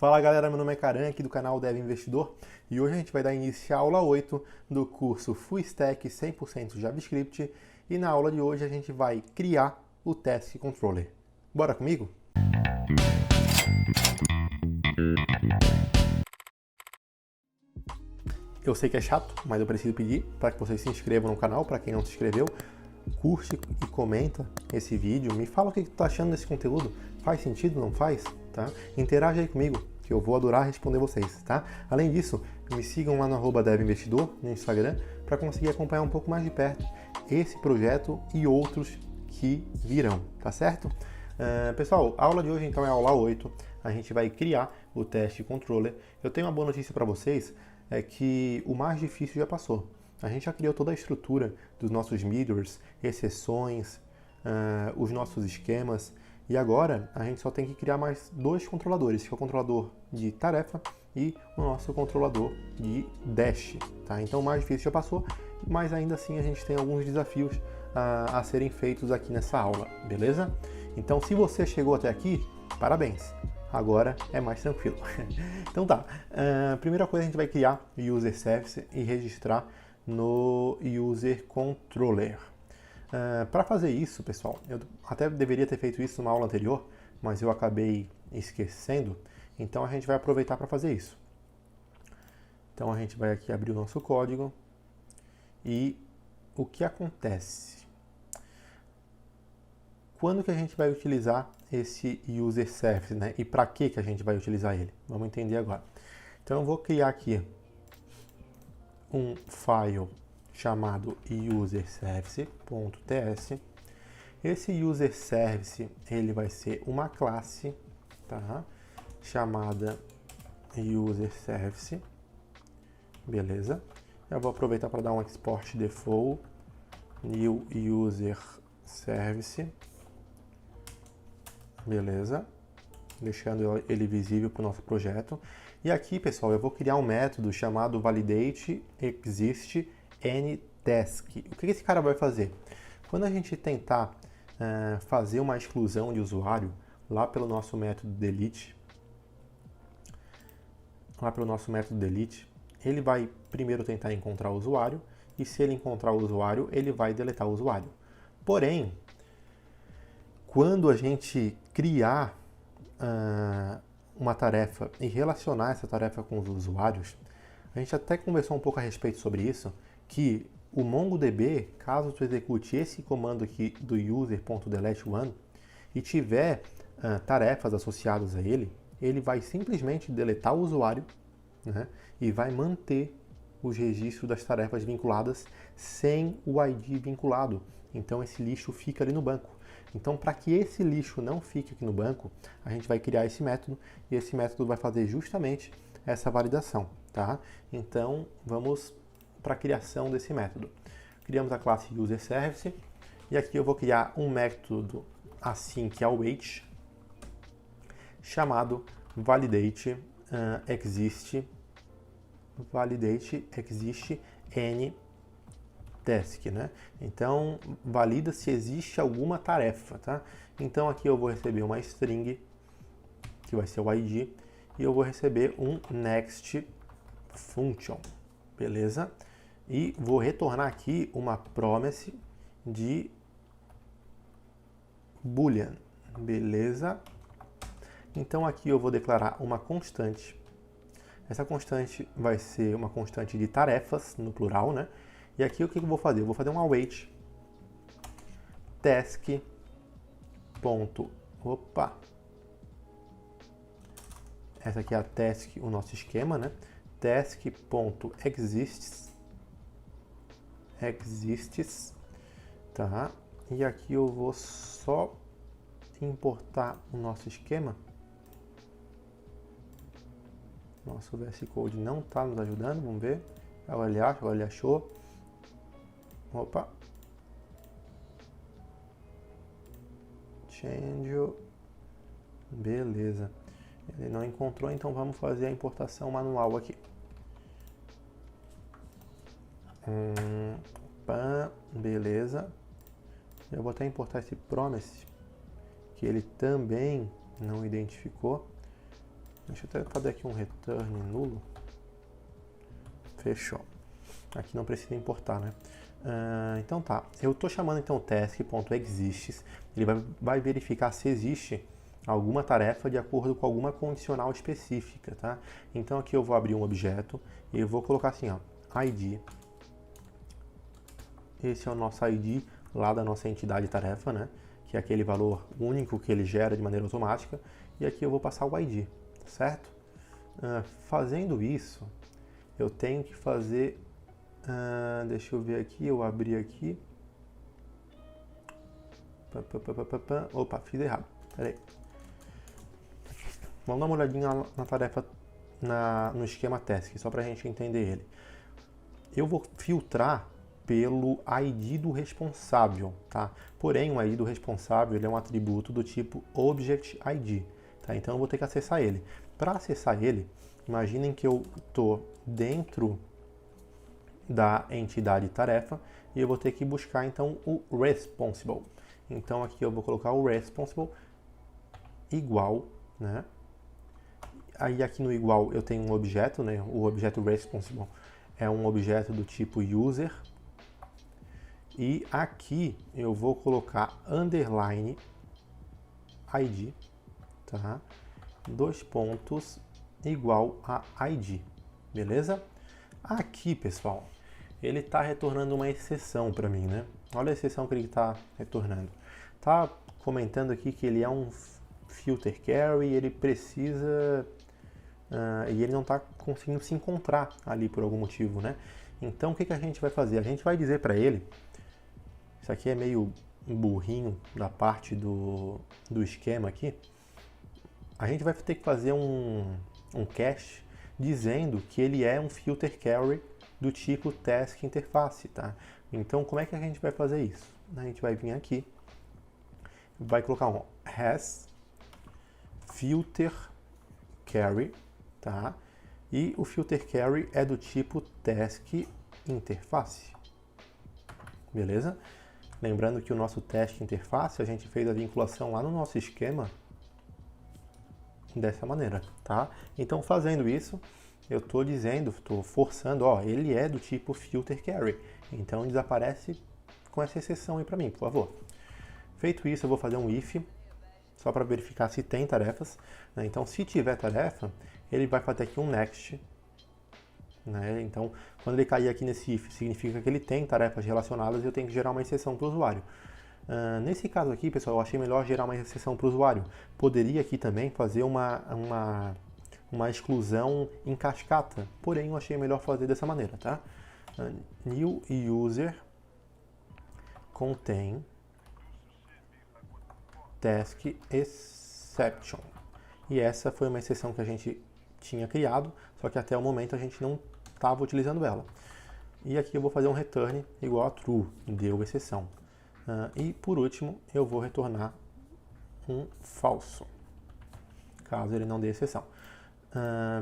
Fala galera, meu nome é Karan, aqui do canal Dev Investidor, e hoje a gente vai dar início à aula 8 do curso Full Stack 100% JavaScript, e na aula de hoje a gente vai criar o Task Controller. Bora comigo? Eu sei que é chato, mas eu preciso pedir para que vocês se inscrevam no canal, para quem não se inscreveu, curte e comenta esse vídeo, me fala o que tu tá achando desse conteúdo, faz sentido, não faz? Tá? Interage aí comigo, que eu vou adorar responder vocês, tá? Além disso, me sigam lá no @devinvestidor no Instagram para conseguir acompanhar um pouco mais de perto esse projeto e outros que virão, tá certo? Pessoal, a aula de hoje então é a aula 8, a gente vai criar o Task Controller. Eu tenho uma boa notícia para vocês, é que o mais difícil já passou. A gente já criou toda a estrutura dos nossos middlewares, exceções, os nossos esquemas, e agora a gente só tem que criar mais dois controladores, que é o controlador de tarefa e o nosso controlador de dash. Tá? Então o mais difícil já passou, mas ainda assim a gente tem alguns desafios a serem feitos aqui nessa aula, beleza? Então se você chegou até aqui, parabéns! Agora é mais tranquilo. Então tá, primeira coisa a gente vai criar o User Service e registrar no User Controller. Para fazer isso, pessoal, eu até deveria ter feito isso numa aula anterior, mas eu acabei esquecendo, então a gente vai aproveitar para fazer isso. Então a gente vai aqui abrir o nosso código e o que acontece? Quando que a gente vai utilizar esse User Service, né? E para que a gente vai utilizar ele? Vamos entender agora. Então eu vou criar aqui um file chamado userservice.ts. Esse user service ele vai ser uma classe, tá? Chamada user service, beleza? Eu vou aproveitar para dar um export default new user service, beleza? Deixando ele visível para o nosso projeto. E aqui, pessoal, eu vou criar um método chamado validateExistAnyTask. O que esse cara vai fazer? Quando a gente tentar fazer uma exclusão de usuário lá pelo nosso método delete, ele vai primeiro tentar encontrar o usuário, e se ele encontrar o usuário, ele vai deletar o usuário. Porém, quando a gente criar uma tarefa e relacionar essa tarefa com os usuários, a gente até conversou um pouco a respeito sobre isso, que o MongoDB, caso tu execute esse comando aqui do user.deleteOne e tiver tarefas associadas a ele, ele vai simplesmente deletar o usuário, né, e vai manter os registros das tarefas vinculadas sem o ID vinculado. Então esse lixo fica ali no banco. Então, para que esse lixo não fique aqui no banco, a gente vai criar esse método, e esse método vai fazer justamente essa validação, tá? Então, vamos para a criação desse método. Criamos a classe userService, e aqui eu vou criar um método assim que await, chamado validateExistAnyTask, né? Então, valida se existe alguma tarefa, tá? Então, aqui eu vou receber uma string, que vai ser o ID, e eu vou receber um next function, beleza? E vou retornar aqui uma promise de boolean, beleza? Então, aqui eu vou declarar uma constante. Essa constante vai ser uma constante de tarefas, no plural, né? E aqui o que eu vou fazer? Eu vou fazer um await task. Essa aqui é a task, o nosso esquema, né? Task.exists, tá? E aqui eu vou só importar o nosso esquema. Nosso VS Code não está nos ajudando, vamos ver. Olha, achou. Opa. Change. Beleza. Ele não encontrou, então vamos fazer a importação manual aqui. Beleza. Eu vou até importar esse promise, que ele também não identificou. Deixa eu até fazer aqui um return nulo. Fechou. Aqui não precisa importar, né? Então tá, eu estou chamando então o task.exists, ele vai verificar se existe alguma tarefa de acordo com alguma condicional específica, tá? Então aqui eu vou abrir um objeto e eu vou colocar assim, ó, ID. Esse é o nosso ID lá da nossa entidade tarefa, né? Que é aquele valor único que ele gera de maneira automática. E aqui eu vou passar o ID, certo? Fazendo isso, eu tenho que fazer... deixa eu ver aqui, eu abri aqui. Opa, fiz errado. Pera aí. Vamos dar uma olhadinha na tarefa, no esquema task, só para a gente entender ele. Eu vou filtrar pelo ID do responsável, tá? Porém, o ID do responsável ele é um atributo do tipo Object ID, tá? Então eu vou ter que acessar ele. Para acessar ele, imaginem que eu estou dentro da entidade tarefa e eu vou ter que buscar então o responsible. Então aqui eu vou colocar o responsible igual, né? Aí aqui no igual eu tenho um objeto, né? O objeto responsible é um objeto do tipo user. E aqui eu vou colocar underline ID, tá? 2 pontos igual a ID, beleza? Aqui, pessoal, ele está retornando uma exceção para mim, né? Olha a exceção que ele está retornando. Tá comentando aqui que ele é um filter carry, ele precisa... e ele não está conseguindo se encontrar ali por algum motivo, né? Então, o que a gente vai fazer? A gente vai dizer para ele... Isso aqui é meio burrinho da parte do esquema aqui. A gente vai ter que fazer um cache dizendo que ele é um filter carry do tipo task interface, tá? Então, como é que a gente vai fazer isso? A gente vai vir aqui, vai colocar um has filter carry, tá? E o filter carry é do tipo task interface, beleza? Lembrando que o nosso task interface, a gente fez a vinculação lá no nosso esquema dessa maneira, tá? Então, fazendo isso, eu estou dizendo, estou forçando, ó, ele é do tipo filter carry. Então, desaparece com essa exceção aí para mim, por favor. Feito isso, eu vou fazer um if, só para verificar se tem tarefas, né? Então, se tiver tarefa, ele vai fazer aqui um next, né? Então, quando ele cair aqui nesse if, significa que ele tem tarefas relacionadas e eu tenho que gerar uma exceção para o usuário. Nesse caso aqui, pessoal, eu achei melhor gerar uma exceção para o usuário. Poderia aqui também fazer uma exclusão em cascata, porém eu achei melhor fazer dessa maneira, tá? New user contém task exception. E essa foi uma exceção que a gente tinha criado, só que até o momento a gente não estava utilizando ela. E aqui eu vou fazer um return igual a true, deu exceção. E por último, eu vou retornar um falso, caso ele não dê exceção.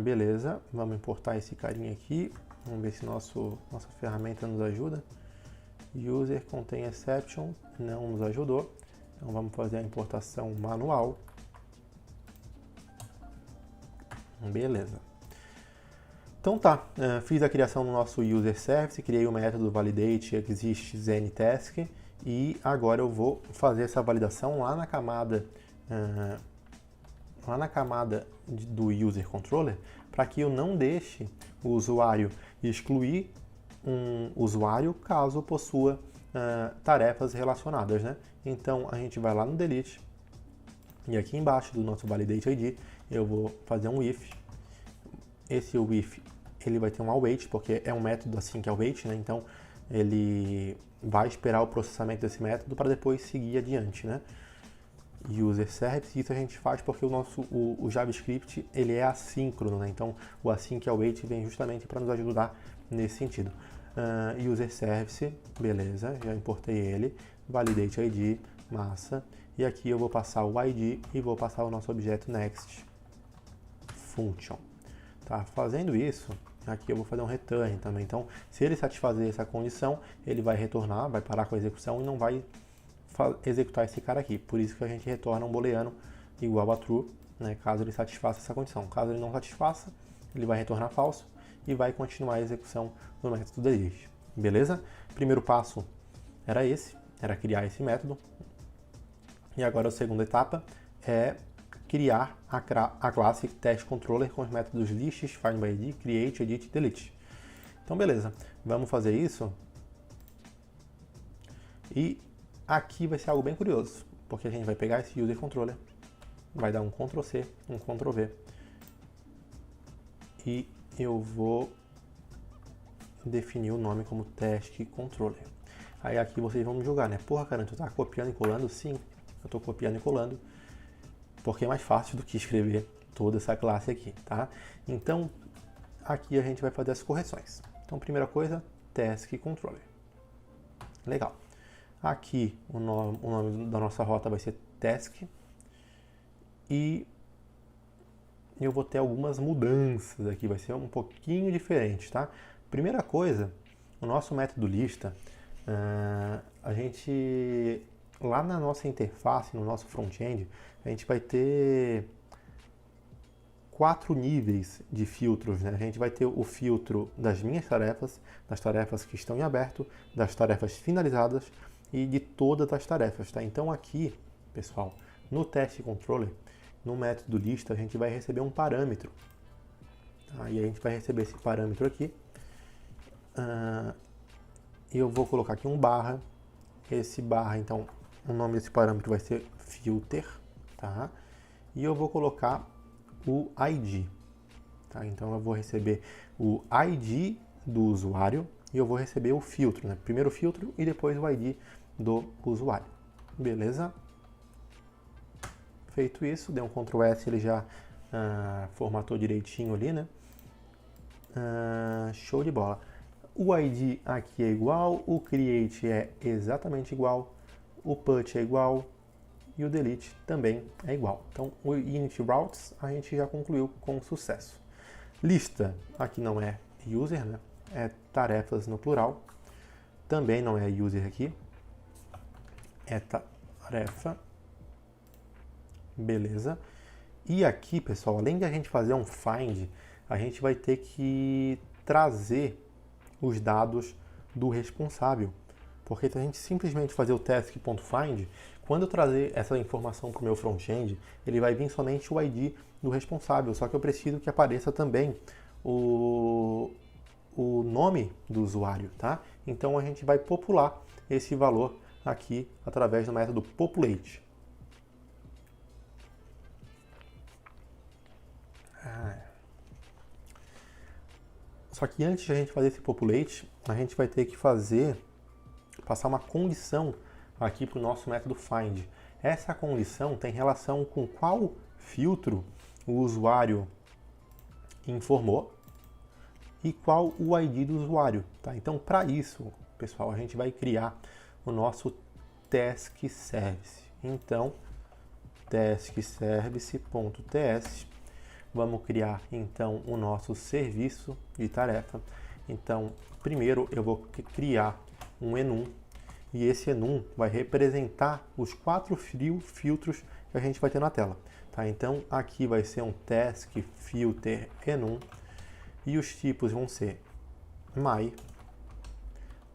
Beleza, vamos importar esse carinha aqui. Vamos ver se nossa ferramenta nos ajuda. User contém exception, não nos ajudou. Então vamos fazer a importação manual. Beleza. Então tá, fiz a criação do nosso user service, criei o método validate exists anytask e agora eu vou fazer essa validação lá na camada do user controller, para que eu não deixe o usuário excluir um usuário caso possua tarefas relacionadas, né? Então a gente vai lá no delete e aqui embaixo do nosso validate ID eu vou fazer um if. Esse if ele vai ter um await, porque é um método assim que é await, né? Então ele vai esperar o processamento desse método para depois seguir adiante, né? User service, isso a gente faz porque o JavaScript ele é assíncrono, né? Então o async await vem justamente para nos ajudar nesse sentido. User service, beleza, já importei ele, validate ID, massa, e aqui eu vou passar o ID e vou passar o nosso objeto next function. Tá? Fazendo isso, aqui eu vou fazer um return também. Então, se ele satisfazer essa condição, ele vai retornar, vai parar com a execução e não vai executar esse cara aqui. Por isso que a gente retorna um booleano igual a true, né, caso ele satisfaça essa condição. Caso ele não satisfaça, ele vai retornar falso e vai continuar a execução do método delete. Beleza? Primeiro passo era esse, era criar esse método. E agora a segunda etapa é criar a classe TestController com os métodos list, findById, create, edit e delete. Então beleza, vamos fazer isso. E aqui vai ser algo bem curioso, porque a gente vai pegar esse user controller, vai dar um Ctrl C, um Ctrl V, e eu vou definir o nome como TestController. Aí aqui vocês vão me julgar, né? Porra, cara, tu tá copiando e colando? Sim, eu tô copiando e colando, porque é mais fácil do que escrever toda essa classe aqui, tá? Então, aqui a gente vai fazer as correções. Então, primeira coisa, TestController. Legal. Aqui o nome da nossa rota vai ser task e eu vou ter algumas mudanças aqui, vai ser um pouquinho diferente, tá? Primeira coisa, o nosso método lista, a gente, lá na nossa interface, no nosso front-end, a gente vai ter 4 níveis de filtros, né? A gente vai ter o filtro das minhas tarefas, das tarefas que estão em aberto, das tarefas finalizadas e de todas as tarefas, tá? Então aqui, pessoal, no TestController, no método lista, a gente vai receber um parâmetro. Tá? E a gente vai receber esse parâmetro aqui. E eu vou colocar aqui um barra. Esse barra, então, o nome desse parâmetro vai ser filter, tá? E eu vou colocar o ID, tá? Então eu vou receber o ID do usuário e eu vou receber o filtro, né? Primeiro o filtro e depois o ID do usuário. Beleza? Feito isso, deu um Ctrl S, ele já formatou direitinho ali, né? Show de bola. O ID aqui é igual, o create é exatamente igual, o put é igual e o delete também é igual. Então o init routes a gente já concluiu com sucesso. Lista aqui não é user, né? É tarefas no plural. Também não é user aqui. É tarefa. Beleza. E aqui, pessoal, além de a gente fazer um find, a gente vai ter que trazer os dados do responsável. Porque se a gente simplesmente fazer o task.find, quando eu trazer essa informação para o meu front-end, ele vai vir somente o ID do responsável. Só que eu preciso que apareça também o nome do usuário, tá? Então a gente vai popular esse valor aqui através do método populate. Só que antes de a gente fazer esse populate, a gente vai ter que passar uma condição aqui para o nosso método find. Essa condição tem relação com qual filtro o usuário informou e qual o ID do usuário, tá? Então, para isso, pessoal, a gente vai criar o nosso task service. Então, taskservice.ts. Vamos criar, então, o nosso serviço de tarefa. Então, primeiro eu vou criar um enum e esse enum vai representar os 4 filtros que a gente vai ter na tela. Tá? Então, aqui vai ser um task filter enum e os tipos vão ser my,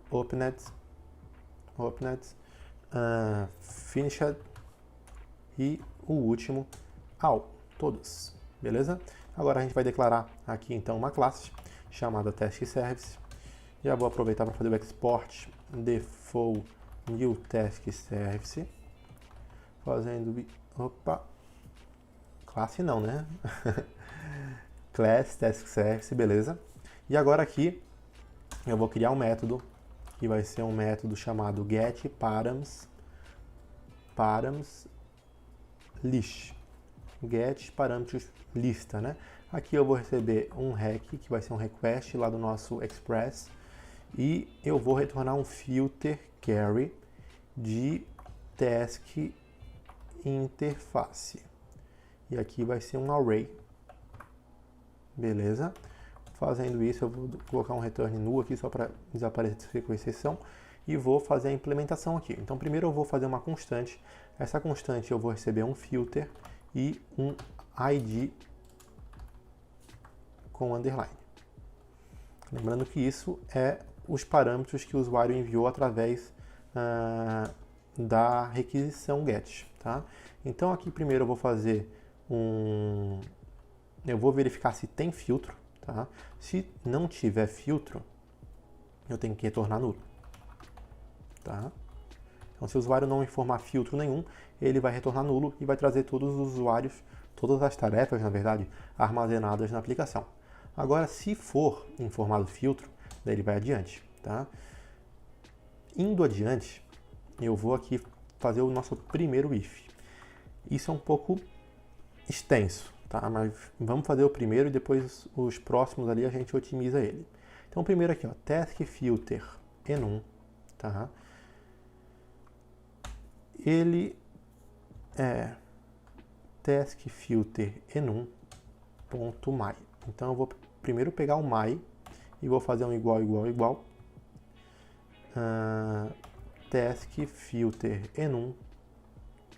opened, finished e o último all, todos. Beleza? Agora a gente vai declarar aqui então uma classe chamada TaskService. Já vou aproveitar para fazer o export default new TaskService. Fazendo... Opa! Classe não, né? Class TaskService, beleza? E agora aqui eu vou criar um método que vai ser um método chamado getParams list. Get parâmetros lista, né? Aqui eu vou receber um req, que vai ser um request lá do nosso Express, e eu vou retornar um filter carry de task interface. E aqui vai ser um array. Beleza? Fazendo isso, eu vou colocar um return null aqui só para desaparecer com exceção e vou fazer a implementação aqui. Então, primeiro eu vou fazer uma constante. Essa constante eu vou receber um filter e um ID com underline. Lembrando que isso é os parâmetros que o usuário enviou através da requisição GET, tá? Então aqui primeiro eu vou fazer eu vou verificar se tem filtro, tá? Se não tiver filtro, eu tenho que retornar nulo, tá? Então se o usuário não informar filtro nenhum, ele vai retornar nulo e vai trazer todos os usuários, todas as tarefas, na verdade, armazenadas na aplicação. Agora, se for informado filtro, daí ele vai adiante, tá? Indo adiante, eu vou aqui fazer o nosso primeiro if. Isso é um pouco extenso, tá? Mas vamos fazer o primeiro e depois os próximos ali a gente otimiza ele. Então, primeiro aqui, ó, task filter enum, tá? Ele é task filter enum.my. Então eu vou primeiro pegar o my e vou fazer um igual. Task filter enum,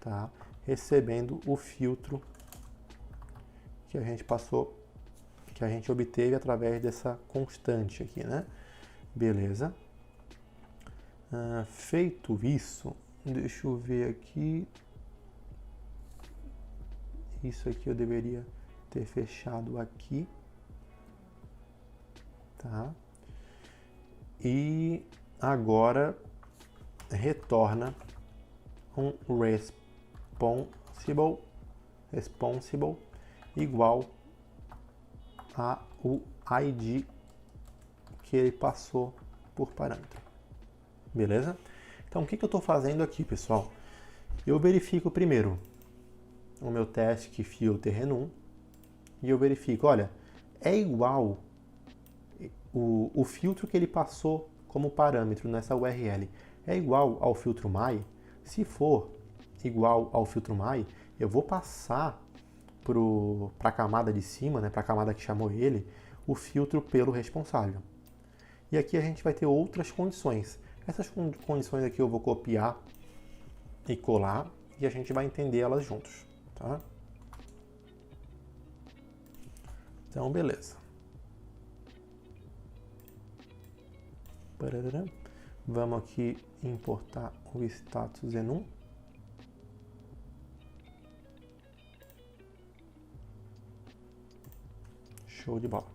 tá? Recebendo o filtro que a gente passou, que a gente obteve através dessa constante aqui, né? Beleza. Feito isso, deixa eu ver aqui. Isso aqui eu deveria ter fechado aqui, tá? E agora retorna um responsible igual a o ID que ele passou por parâmetro. Beleza? Então o que eu estou fazendo aqui, pessoal? Eu verifico primeiro o meu task filter enum e eu verifico, olha, é igual o filtro que ele passou como parâmetro nessa URL, é igual ao filtro my? Se for igual ao filtro my, eu vou passar para a camada de cima, né, para a camada que chamou ele, o filtro pelo responsável. E aqui a gente vai ter outras condições. Essas condições aqui eu vou copiar e colar e a gente vai entender elas juntos, tá? Então, beleza. Vamos aqui importar o status enum. Show de bola.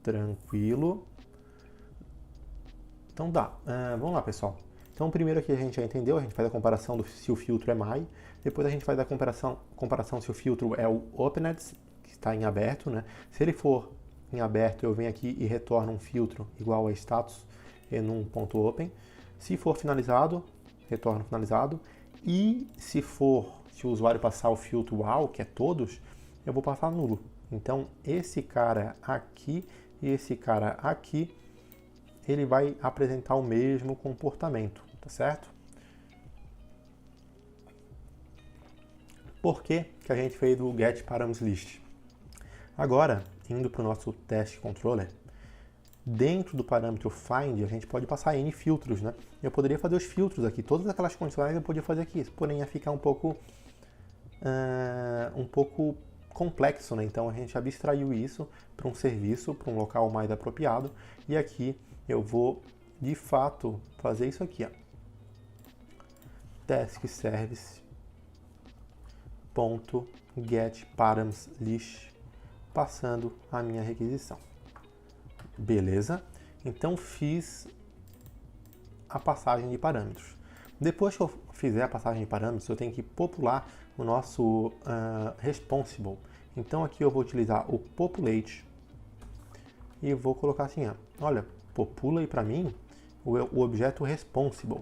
Tranquilo. Então vamos lá, pessoal. Então primeiro aqui a gente já entendeu, a gente faz a comparação se o filtro é my, depois a gente faz a comparação se o filtro é o opened, que está em aberto, né? Se ele for em aberto, eu venho aqui e retorno um filtro igual a status enum.open. Se for finalizado, retorno finalizado. E se o usuário passar o filtro all, que é todos, eu vou passar nulo. Então, esse cara aqui e esse cara aqui, ele vai apresentar o mesmo comportamento, tá certo? Por que a gente fez o getParamsList? Agora, indo para o nosso test controller, dentro do parâmetro find, a gente pode passar N filtros, né? Eu poderia fazer os filtros aqui, todas aquelas condições eu podia fazer aqui, porém ia ficar um pouco complexo, né? Então a gente abstraiu isso para um serviço, para um local mais apropriado, e aqui eu vou, de fato, fazer isso aqui, ó. Task service.getParamsList, passando a minha requisição. Beleza? Então fiz a passagem de parâmetros. Depois que eu fizer a passagem de parâmetros, eu tenho que popular o nosso responsible. Então aqui eu vou utilizar o populate e vou colocar assim, ó, olha, popula aí para mim o objeto responsible.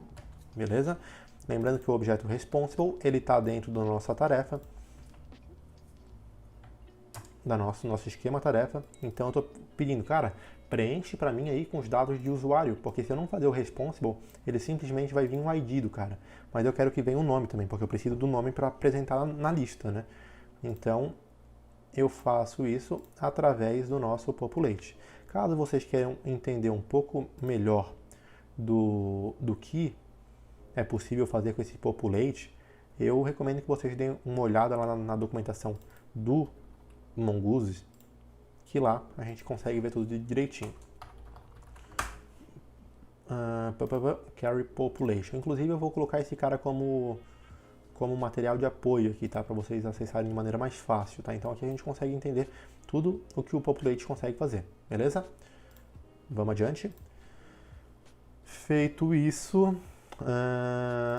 Beleza? Lembrando que o objeto responsible, ele está dentro da nossa tarefa, nosso esquema tarefa. Então eu estou pedindo, cara, preenche para mim aí com os dados de usuário, porque se eu não fazer o responsible, ele simplesmente vai vir um ID do cara. Mas eu quero que venha um nome também, porque eu preciso do nome para apresentar na lista, né? Então eu faço isso através do nosso populate. Caso vocês queiram entender um pouco melhor do que é possível fazer com esse populate, eu recomendo que vocês deem uma olhada lá na documentação do Mongoose, que lá a gente consegue ver tudo direitinho. Carry Population. Inclusive eu vou colocar esse cara como material de apoio aqui, tá? Para vocês acessarem de maneira mais fácil, tá? Então aqui a gente consegue entender tudo o que o Populate consegue fazer, beleza? Vamos adiante. Feito isso,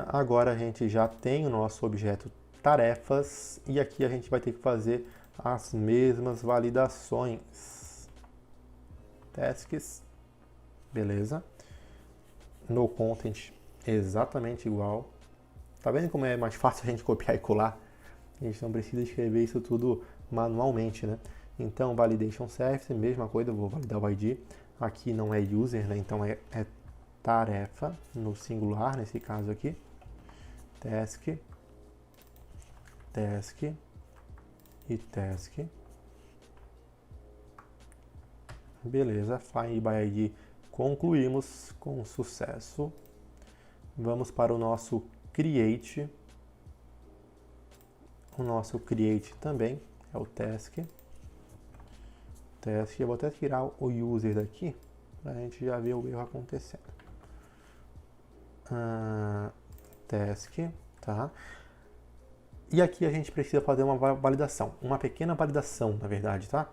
agora a gente já tem o nosso objeto tarefas e aqui a gente vai ter que fazer as mesmas validações. Tasks, beleza? No content, exatamente igual. Tá vendo como é mais fácil a gente copiar e colar? A gente não precisa escrever isso tudo manualmente, né? Então, validation service, mesma coisa, eu vou validar o ID. Aqui não é user, né? Então é tarefa, no singular, nesse caso aqui. Task, task e task. Beleza, find by ID concluímos com sucesso. Vamos para o nosso create. O nosso create também é o task. Task, eu vou até tirar o user daqui para a gente já ver o erro acontecendo. Task, tá? E aqui a gente precisa fazer uma validação, uma pequena validação, na verdade, tá?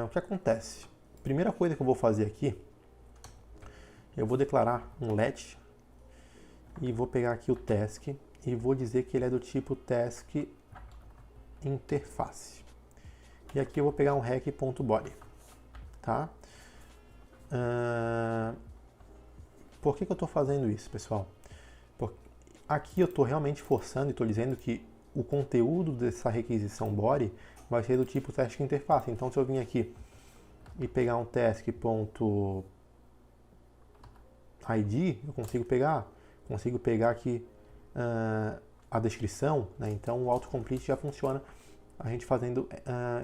O que acontece? Primeira coisa que eu vou fazer aqui, eu vou declarar um let e vou pegar aqui o task e vou dizer que ele é do tipo task interface. E aqui eu vou pegar um rec.body, tá? Por que eu estou fazendo isso, pessoal? Porque aqui eu estou realmente forçando e estou dizendo que o conteúdo dessa requisição body vai ser do tipo task interface. Então, se eu vir aqui e pegar um task.id, eu consigo pegar aqui a descrição, né? Então o autocomplete já funciona a gente fazendo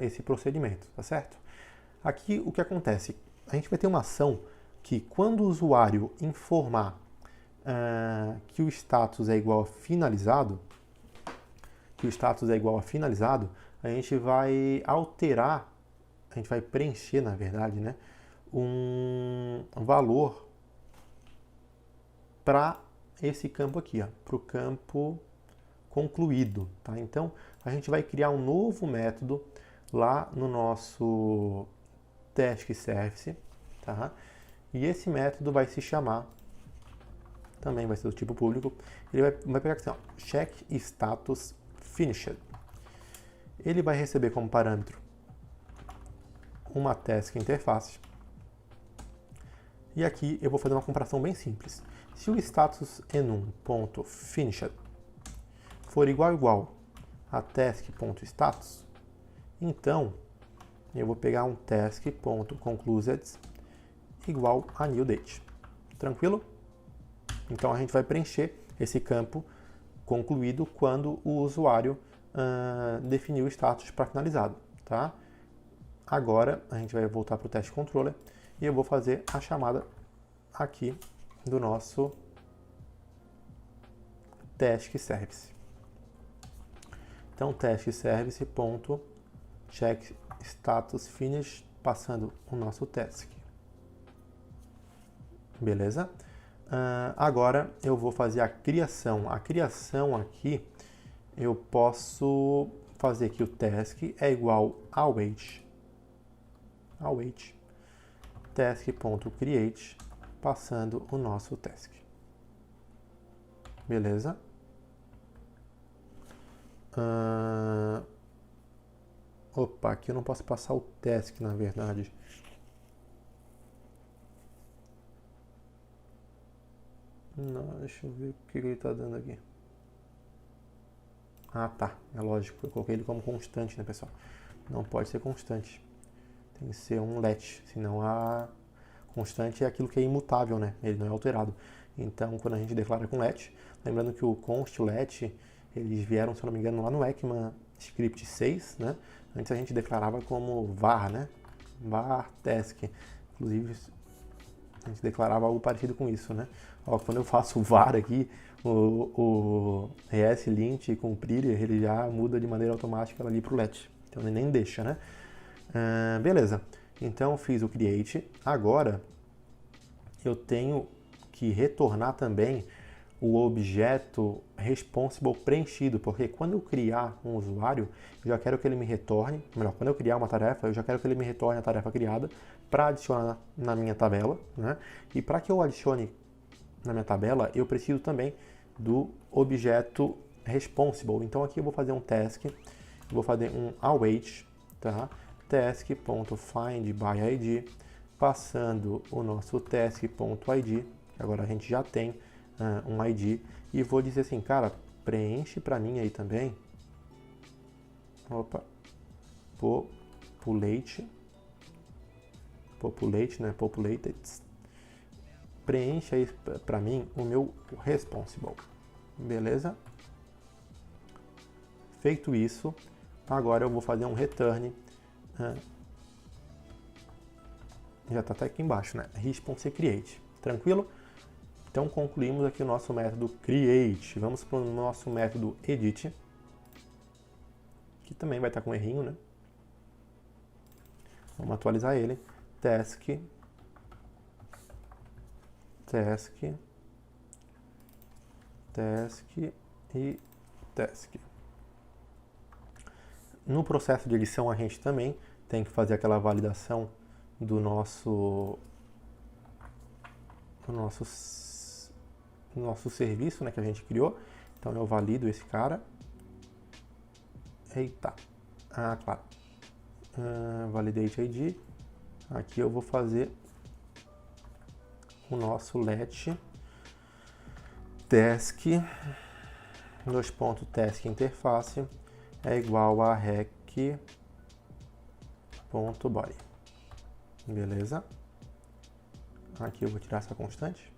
esse procedimento, tá certo? Aqui o que acontece? A gente vai ter uma ação que quando o usuário informar que o status é igual a finalizado, a gente vai alterar, a gente vai preencher, na verdade, né, um valor para esse campo aqui, para o campo concluído, tá? Então, a gente vai criar um novo método lá no nosso task service, tá? E esse método vai se chamar, também vai ser do tipo público, ele vai pegar aqui, ó, check status finished. Ele vai receber como parâmetro uma task interface. E aqui eu vou fazer uma comparação bem simples. Se o status enum.finished for igual a task.status, então eu vou pegar um task.concluded igual a new date. Tranquilo? Então a gente vai preencher esse campo concluído quando o usuário definiu o status para finalizado, tá? Agora a gente vai voltar para o test controller e eu vou fazer a chamada aqui do nosso task service. Então task service.check status finish, passando o nosso task. Beleza? Agora eu vou fazer a criação. A criação aqui eu posso fazer que o task é igual a await task.create, passando o nosso task. Beleza? Opa, aqui eu não posso passar o task, na verdade. Não, deixa eu ver o que ele está dando aqui. Ah, tá. É lógico. Eu coloquei ele como constante, né, pessoal? Não pode ser constante. Tem que ser um let. Senão a constante é aquilo que é imutável, né? Ele não é alterado. Então, quando a gente declara com let, lembrando que o const e o let, eles vieram, se eu não me engano, lá no ECMAScript 6, né? Antes a gente declarava como var, né? Var task. Inclusive, a gente declarava algo parecido com isso, né? Ó, quando eu faço o var aqui, o ESLint com o Prettier, ele já muda de maneira automática ali para o let. Então ele nem deixa, né? Beleza. Então fiz o create. Agora eu tenho que retornar também o objeto responsible preenchido, porque quando eu criar um usuário, eu já quero que ele me retorne, melhor, quando eu criar uma tarefa, eu já quero que ele me retorne a tarefa criada para adicionar na minha tabela, né? E para que eu adicione na minha tabela, eu preciso também do objeto responsible. Então aqui eu vou fazer um task, vou fazer um await, tá? Task.findById, passando o nosso task.id, agora a gente já tem um ID, e vou dizer assim, cara, preenche para mim aí também, populate, né, populated, preenche aí para mim o meu responsible, beleza? Feito isso, agora eu vou fazer um return, já está até aqui embaixo, né, response create, tranquilo? Então concluímos aqui o nosso método create. Vamos para o nosso método edit, que também vai estar com um errinho, né? Vamos atualizar ele. Task, e task. No processo de edição a gente também tem que fazer aquela validação do nosso serviço, né, que a gente criou. Então eu valido esse cara. Eita. Claro. Validate ID. Aqui eu vou fazer o nosso let task task interface é igual a rec.body. Beleza? Aqui eu vou tirar essa constante.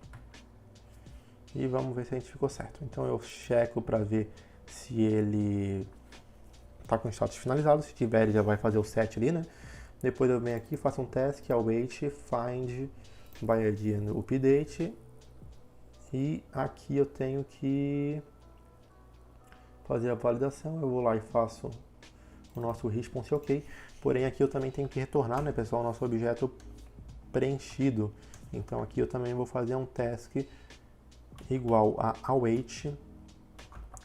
E vamos ver se a gente ficou certo. Então eu checo para ver se ele está com o status finalizado. Se tiver, ele já vai fazer o set ali, né? Depois eu venho aqui, faço um task, await, find, byId and update. E aqui eu tenho que fazer a validação. Eu vou lá e faço o nosso response ok. Porém aqui eu também tenho que retornar, né, pessoal, o nosso objeto preenchido. Então aqui eu também vou fazer um task igual a await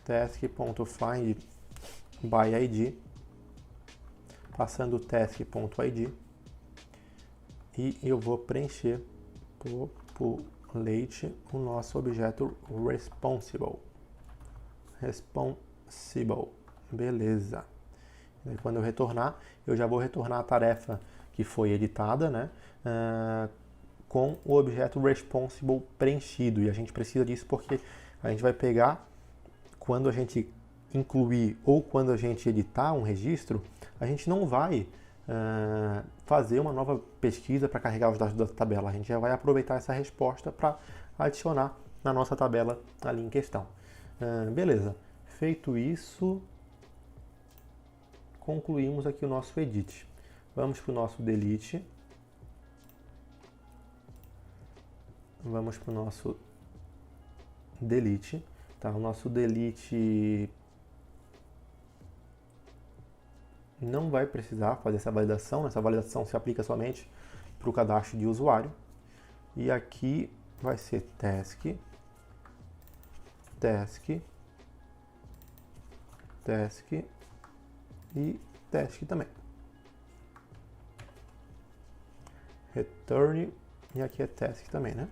task.findById, passando o task.id, e eu vou preencher populate o nosso objeto responsible. Beleza. E quando eu retornar, eu já vou retornar a tarefa que foi editada, né? Com o objeto responsible preenchido, e a gente precisa disso porque a gente vai pegar, quando a gente incluir ou quando a gente editar um registro, a gente não vai fazer uma nova pesquisa para carregar os dados da tabela, a gente já vai aproveitar essa resposta para adicionar na nossa tabela ali em questão. Beleza, feito isso, concluímos aqui o nosso edit. Vamos para o nosso delete. Vamos para o nosso delete, tá? O nosso delete não vai precisar fazer essa validação. Essa validação se aplica somente para o cadastro de usuário. E aqui vai ser task e task também. Return, e aqui é task também, né?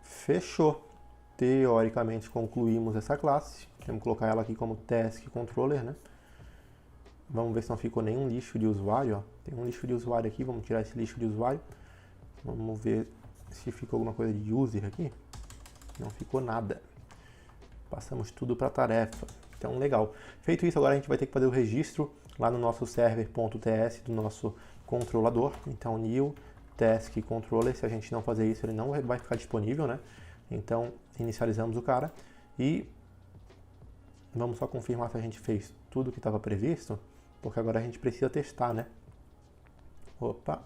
Fechou. Teoricamente concluímos essa classe. Vamos colocar ela aqui como task controller, né? Vamos ver se não ficou nenhum lixo de usuário, ó. Tem um lixo de usuário aqui, vamos tirar esse lixo de usuário. Vamos ver se ficou alguma coisa de user aqui. Não ficou nada. Passamos tudo para a tarefa. Então, legal. Feito isso, agora a gente vai ter que fazer o registro lá no nosso server.ts do nosso controlador. Então, new task controller. Se a gente não fazer isso, ele não vai ficar disponível, né? Então, inicializamos o cara e vamos só confirmar se a gente fez tudo o que estava previsto, porque agora a gente precisa testar, né? Opa!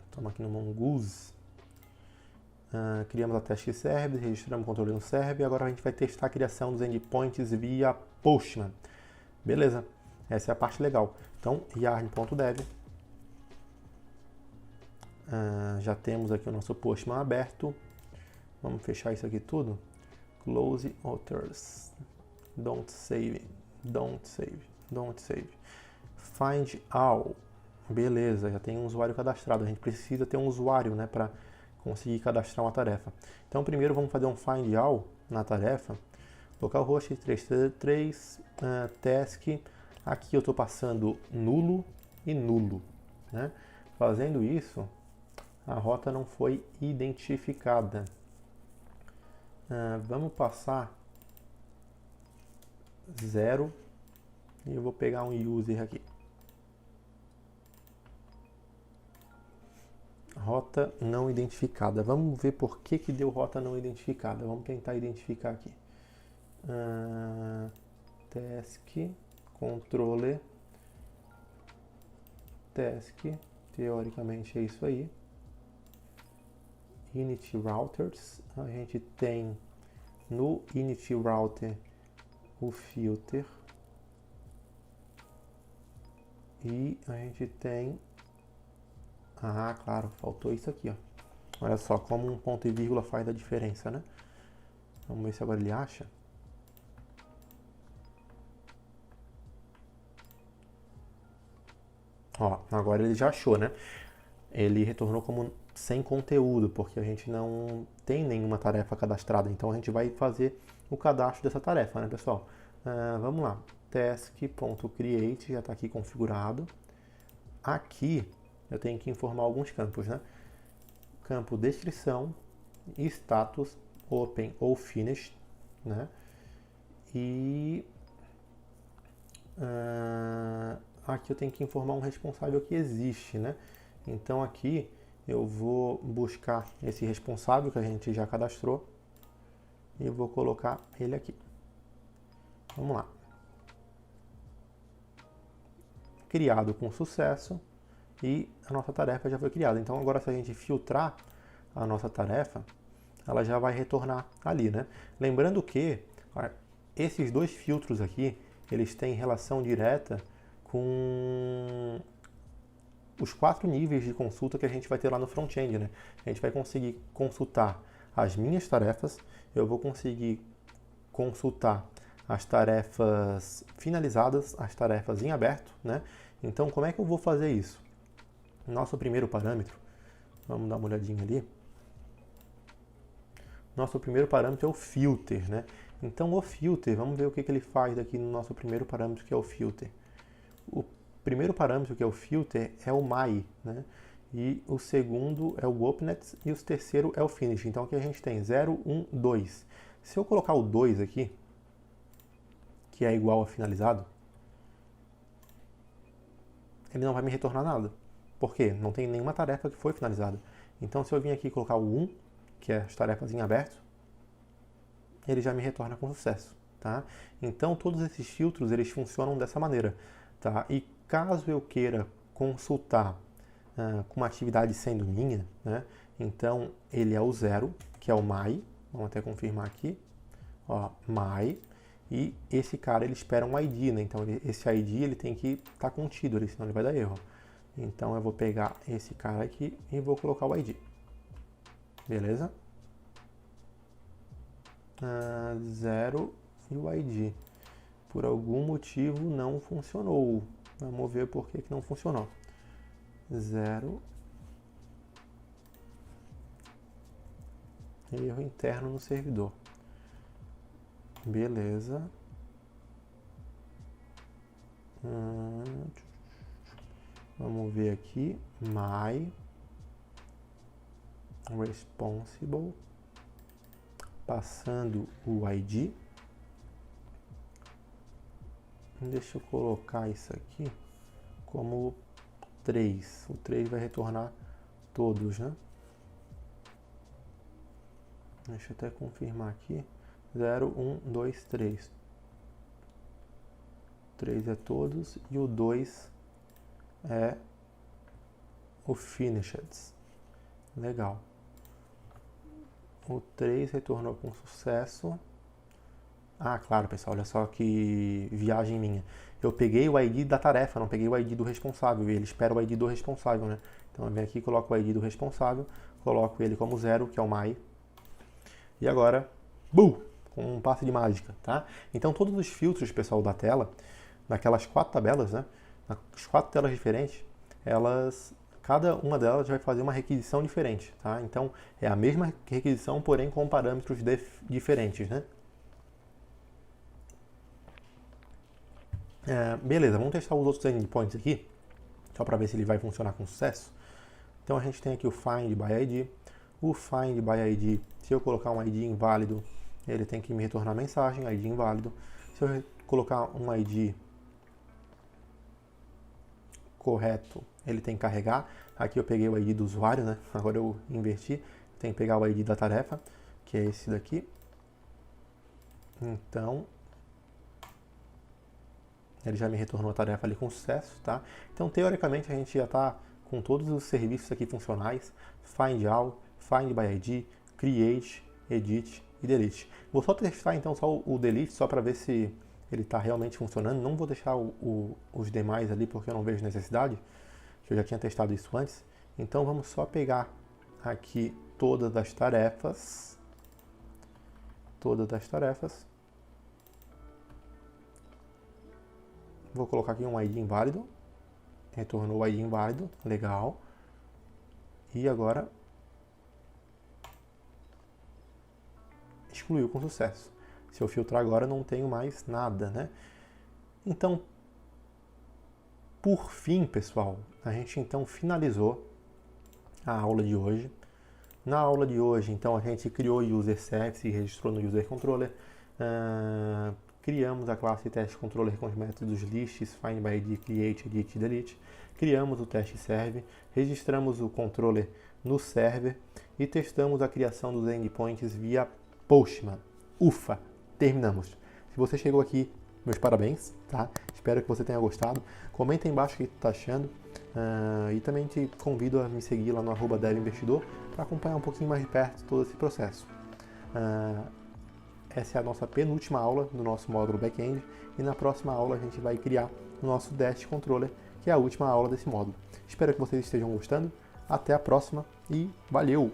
Estamos aqui no Mongoose. Criamos a task serve, registramos o controle no serve e agora a gente vai testar a criação dos endpoints via Postman. Beleza, essa é a parte legal. Então, yarn.dev. Já temos aqui o nosso Postman aberto. Vamos fechar isso aqui tudo. Close authors. Don't save. Don't save. Don't save. Find all. Beleza, já tem um usuário cadastrado. A gente precisa ter um usuário, né, para conseguir cadastrar uma tarefa. Então, primeiro vamos fazer um find all na tarefa. Localhost 333, task. Aqui eu estou passando nulo e nulo, né? Fazendo isso, a rota não foi identificada. Vamos passar 0 e eu vou pegar um user aqui. Rota não identificada. Vamos ver por que deu rota não identificada. Vamos tentar identificar aqui. Task, controller, task, teoricamente é isso aí. Init routers, a gente tem no init router o filter e a gente tem, claro, faltou isso aqui, ó. Olha só como um ponto e vírgula faz a diferença, né? Vamos ver se agora ele acha. Ó, agora ele já achou, né? Ele retornou como sem conteúdo, porque a gente não tem nenhuma tarefa cadastrada. Então a gente vai fazer o cadastro dessa tarefa, né, pessoal? Vamos lá. Task.create já está aqui configurado. Aqui eu tenho que informar alguns campos, né? Campo descrição, status, open ou finished, né? E aqui eu tenho que informar um responsável que existe, né? Então aqui eu vou buscar esse responsável que a gente já cadastrou e eu vou colocar ele aqui. Vamos lá. Criado com sucesso e a nossa tarefa já foi criada. Então agora se a gente filtrar a nossa tarefa, ela já vai retornar ali, né? Lembrando que esses dois filtros aqui, eles têm relação direta com os 4 níveis de consulta que a gente vai ter lá no front-end, né? A gente vai conseguir consultar as minhas tarefas, eu vou conseguir consultar as tarefas finalizadas, as tarefas em aberto, né? Então, como é que eu vou fazer isso? Nosso primeiro parâmetro, vamos dar uma olhadinha ali. Nosso primeiro parâmetro é o filter, né? Então, o filter, vamos ver o que ele faz aqui no nosso primeiro parâmetro, que é o filter. O primeiro parâmetro, que é o filter, é o my, né? E o segundo é o opened e o terceiro é o finish. Então aqui a gente tem 0, 1, 2. Se eu colocar o 2 aqui, que é igual a finalizado, ele não vai me retornar nada. Por quê? Não tem nenhuma tarefa que foi finalizada. Então se eu vir aqui e colocar o 1, que é as tarefas em aberto, ele já me retorna com sucesso, tá? Então todos esses filtros, eles funcionam dessa maneira, tá? E caso eu queira consultar com uma atividade sendo minha, né? Então ele é o 0, que é o my, vamos até confirmar aqui, ó, my, e esse cara ele espera um ID, né? Então esse ID ele tem que estar contido ali, senão ele vai dar erro. Então eu vou pegar esse cara aqui e vou colocar o ID, beleza? 0 e o ID. Por algum motivo não funcionou. Vamos ver por que não funcionou. 0. Erro interno no servidor. Beleza. Vamos ver aqui. My responsible. Passando o ID. Deixa eu colocar isso aqui como 3. O 3 vai retornar todos, né? Deixa eu até confirmar aqui. 0, 1, 2, 3. 3 é todos e o 2 é o finished. Legal. O 3 retornou com sucesso. Ah, claro, pessoal, olha só que viagem minha. Eu peguei o ID da tarefa, não peguei o ID do responsável. E ele espera o ID do responsável, né? Então eu venho aqui, coloco o ID do responsável, coloco ele como 0, que é o Mai. E agora, com um passe de mágica, tá? Então todos os filtros, pessoal, da tela, naquelas 4 tabelas, né? Nas 4 telas diferentes, cada uma delas vai fazer uma requisição diferente, tá? Então é a mesma requisição, porém com parâmetros diferentes, né? Beleza, vamos testar os outros endpoints aqui, só para ver se ele vai funcionar com sucesso. Então a gente tem aqui o Find by ID. O Find by ID, se eu colocar um ID inválido, ele tem que me retornar mensagem, ID inválido. Se eu colocar um ID correto, ele tem que carregar. Aqui eu peguei o ID do usuário, né? Agora eu inverti. Tem que pegar o ID da tarefa, que é esse daqui. Então, ele já me retornou a tarefa ali com sucesso, tá? Então, teoricamente, a gente já está com todos os serviços aqui funcionais. Find All, Find by ID, Create, Edit e Delete. Vou só testar, então, só o Delete, só para ver se ele está realmente funcionando. Não vou deixar os demais ali, porque eu não vejo necessidade, que eu já tinha testado isso antes. Então, vamos só pegar aqui todas as tarefas. Vou colocar aqui um ID inválido. Retornou o ID inválido. Legal. E agora excluiu com sucesso. Se eu filtrar agora, não tenho mais nada, né? Então, por fim, pessoal, a gente então finalizou a aula de hoje. Na aula de hoje, então, a gente criou o User Service e registrou no User Controller. Criamos a classe Test Controller com os métodos lists, Find by ID, Create, Edit e Delete. Criamos o Test Serve, registramos o controller no server e testamos a criação dos endpoints via Postman. Ufa! Terminamos. Se você chegou aqui, meus parabéns, tá? Espero que você tenha gostado. Comenta aí embaixo o que tu tá achando. E também te convido a me seguir lá no @devinvestidor para acompanhar um pouquinho mais de perto todo esse processo. Essa é a nossa penúltima aula do nosso módulo back-end e na próxima aula a gente vai criar o nosso Dash Controller, que é a última aula desse módulo. Espero que vocês estejam gostando. Até a próxima e valeu!